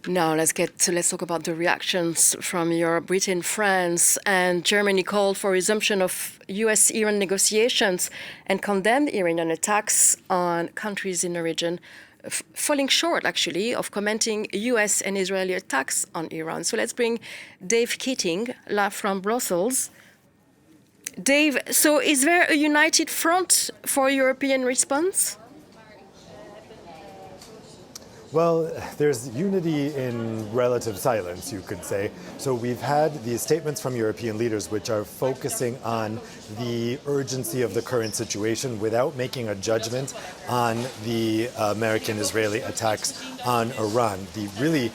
Now let's talk about the reactions from Europe. Britain, France, and Germany called for resumption of U.S.-Iran negotiations and condemned Iranian attacks on countries in the region, falling short, actually, of commenting U.S. and Israeli attacks on Iran. So let's bring Dave Keating, live from Brussels. Dave, so is there a united front for European response? Well, there's unity in relative silence, you could say. So we've had these statements from European leaders which are focusing on the urgency of the current situation without making a judgment on the American-Israeli attacks on Iran. The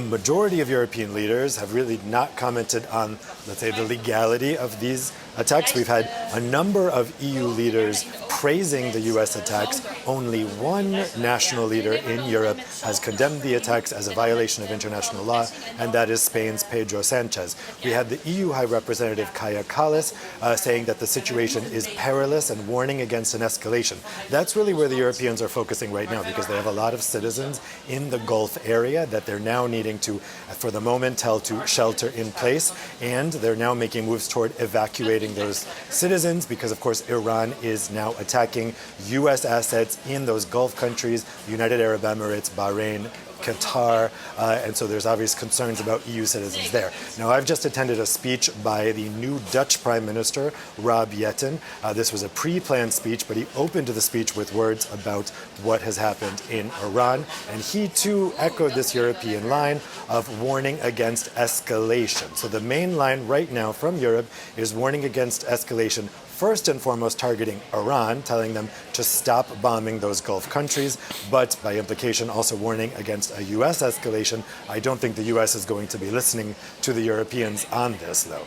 majority of European leaders have really not commented on, let's say, the legality of these attacks. We've had a number of EU leaders praising the US attacks. Only one national leader in Europe has condemned the attacks as a violation of international law, and that is Spain's Pedro Sanchez. We had the EU High Representative Kaja Kallas saying that the situation is perilous and warning against an escalation. That's really where the Europeans are focusing right now, because they have a lot of citizens in the Gulf area that they're now needing to, for the moment, tell to shelter in place, and they're now making moves toward evacuating those citizens because, of course, Iran is now attacking U.S. assets in those Gulf countries, United Arab Emirates, Bahrain, Qatar, and so there's obvious concerns about EU citizens there. Now, I've just attended a speech by the new Dutch Prime Minister, Rob Jetten. This was a pre-planned speech, but he opened the speech with words about what has happened in Iran, and he too echoed this European line of warning against escalation. So the main line right now from Europe is warning against escalation, first and foremost targeting Iran, telling them to stop bombing those Gulf countries, but by implication also warning against a U.S. escalation. I don't think the U.S. is going to be listening to the Europeans on this, though.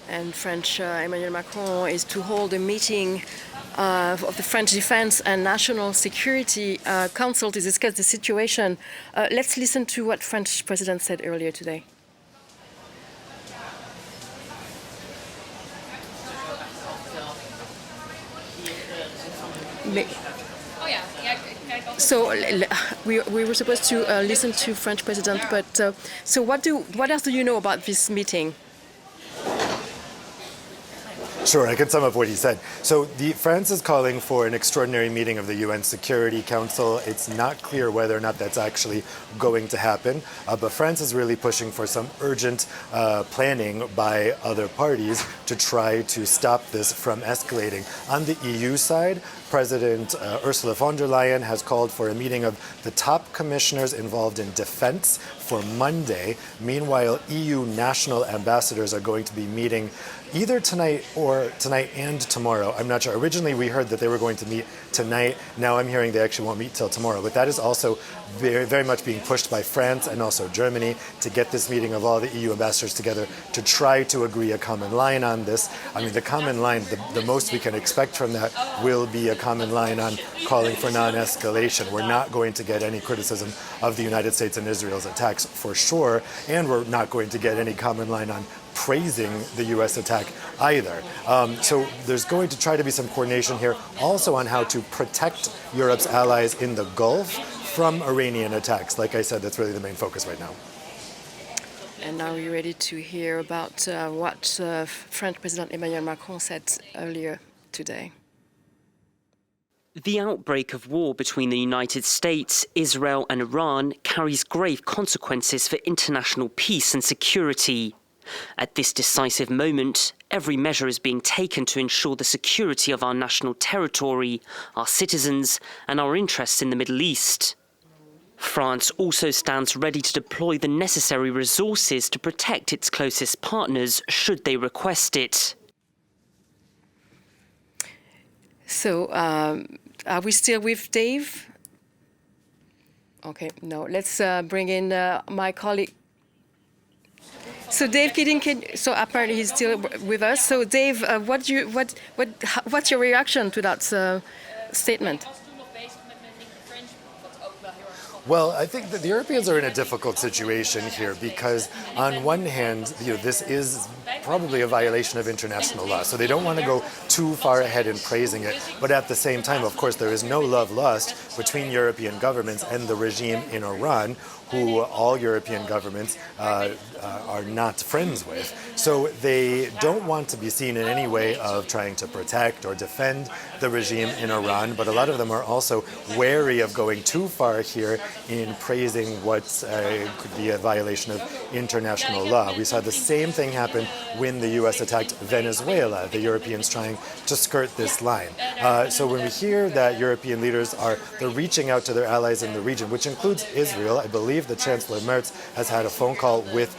And French Emmanuel Macron is to hold a meeting of the French Defense and National Security Council to discuss the situation. Let's listen to what French President said earlier today. So we were supposed to listen to French President, but so what else do you know about this meeting? Sure, I can sum up what he said. So France is calling for an extraordinary meeting of the UN Security Council. It's not clear whether or not that's actually going to happen, but France is really pushing for some urgent planning by other parties to try to stop this from escalating. On the EU side, President Ursula von der Leyen has called for a meeting of the top commissioners involved in defense for Monday. Meanwhile, EU national ambassadors are going to be meeting either tonight and tomorrow. I'm not sure. Originally, we heard that they were going to meet tonight. Now I'm hearing they actually won't meet till tomorrow. But that is also very, very much being pushed by France and also Germany to get this meeting of all the EU ambassadors together to try to agree a common line on this. I mean, the common line, the most we can expect from that will be a common line on calling for non-escalation. We're not going to get any criticism of the United States and Israel's attacks for sure, and we're not going to get any common line on praising the U.S. attack either. So there's going to try to be some coordination here also on how to protect Europe's allies in the Gulf from Iranian attacks. Like I said, that's really the main focus right now. And now we're ready to hear about what French President Emmanuel Macron said earlier today. The outbreak of war between the United States, Israel and Iran carries grave consequences for international peace and security. At this decisive moment, every measure is being taken to ensure the security of our national territory, our citizens, and our interests in the Middle East. France also stands ready to deploy the necessary resources to protect its closest partners should they request it. So, are we still with Dave? Okay, no. Let's bring in my colleague. So Dave Keating, so apparently he's still with us. So Dave, what's your reaction to that statement? Well, I think that the Europeans are in a difficult situation here because, on one hand, this is probably a violation of international law, so they don't want to go too far ahead in praising it. But at the same time, of course, there is no love lost between European governments and the regime in Iran, who all European governments are not friends with. So they don't want to be seen in any way of trying to protect or defend the regime in Iran, but a lot of them are also wary of going too far here in praising what could be a violation of international law. We saw the same thing happen when the U.S. attacked Venezuela, the Europeans trying to skirt this line. So when we hear that European leaders they're reaching out to their allies in the region, which includes Israel, I believe the Chancellor Merz has had a phone call with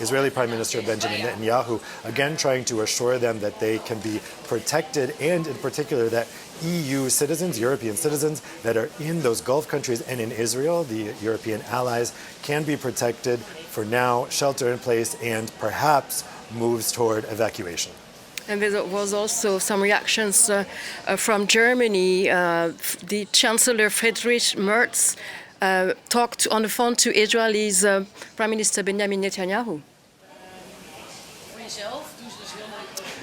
Israeli Prime Minister Benjamin Netanyahu, again trying to assure them that they can be protected, and in particular that EU citizens, European citizens that are in those Gulf countries and in Israel, the European allies, can be protected for now, shelter in place, and perhaps moves toward evacuation. And there was also some reactions from Germany. The Chancellor Friedrich Merz talked on the phone to Israel's Prime Minister Benjamin Netanyahu.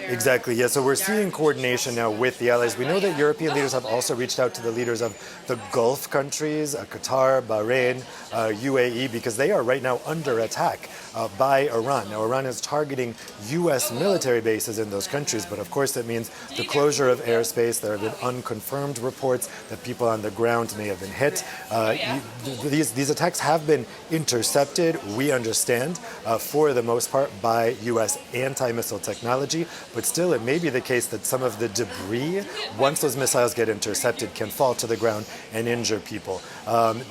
Exactly, yeah. So we're seeing coordination now with the allies. We know that European leaders have also reached out to the leaders of the Gulf countries, Qatar, Bahrain, UAE, because they are right now under attack by Iran. Now, Iran is targeting U.S. military bases in those countries, but of course it means the closure of airspace. There have been unconfirmed reports that people on the ground may have been hit. These attacks have been intercepted, we understand, for the most part by U.S. anti-missile technology. But still, it may be the case that some of the debris, once those missiles get intercepted, can fall to the ground and injure people.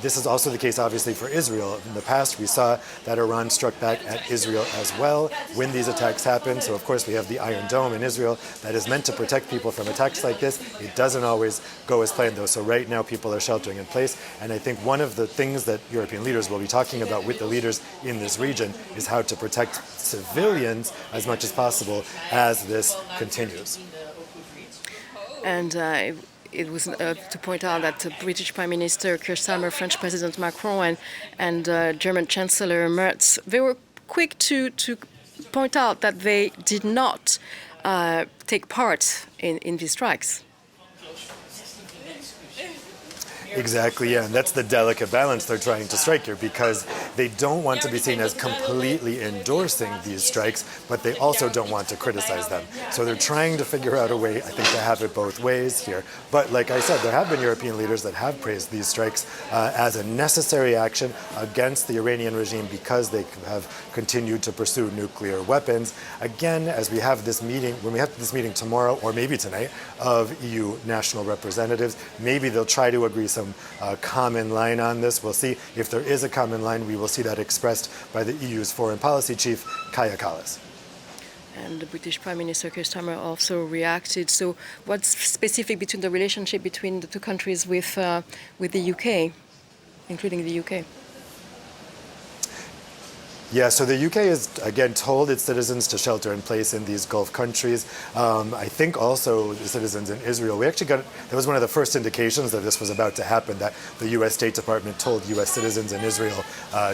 This is also the case, obviously, for Israel. In the past, we saw that Iran struck back at Israel as well when these attacks happened. So, of course, we have the Iron Dome in Israel that is meant to protect people from attacks like this. It doesn't always go as planned, though. So right now, people are sheltering in place. And I think one of the things that European leaders will be talking about with the leaders in this region is how to protect civilians as much as possible as this continues. And it was to point out that British Prime Minister Keir Starmer, French President Macron, and German Chancellor Merz, they were quick to point out that they did not take part in these strikes. Exactly, yeah, and that's the delicate balance they're trying to strike here, because they don't want to be seen as completely endorsing these strikes, but they also don't want to criticize them. So they're trying to figure out a way, I think, to have it both ways here. But like I said, there have been European leaders that have praised these strikes as a necessary action against the Iranian regime because they have continued to pursue nuclear weapons. Again, as we have this meeting, when we have this meeting tomorrow or maybe tonight of EU national representatives, maybe they'll try to agree some common line on this. We'll see if there is a common line. We will see that expressed by the EU's foreign policy chief, Kaja Kallas. And the British Prime Minister Keir Starmer also reacted. So what's specific between the relationship between the two countries with the UK, including the UK? Yeah, so the UK has, again, told its citizens to shelter in place in these Gulf countries. I think also the citizens in Israel. We actually that was one of the first indications that this was about to happen, that the US State Department told US citizens in Israel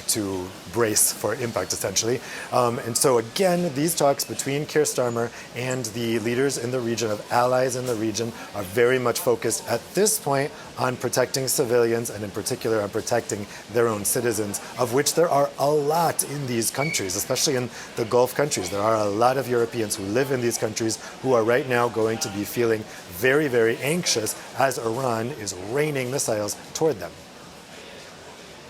to brace for impact, essentially. And so, again, these talks between Keir Starmer and the leaders in the region, of allies in the region, are very much focused at this point on protecting civilians, and in particular on protecting their own citizens, of which there are a lot in these countries, especially in the Gulf countries. There are a lot of Europeans who live in these countries who are right now going to be feeling very, very anxious as Iran is raining missiles toward them.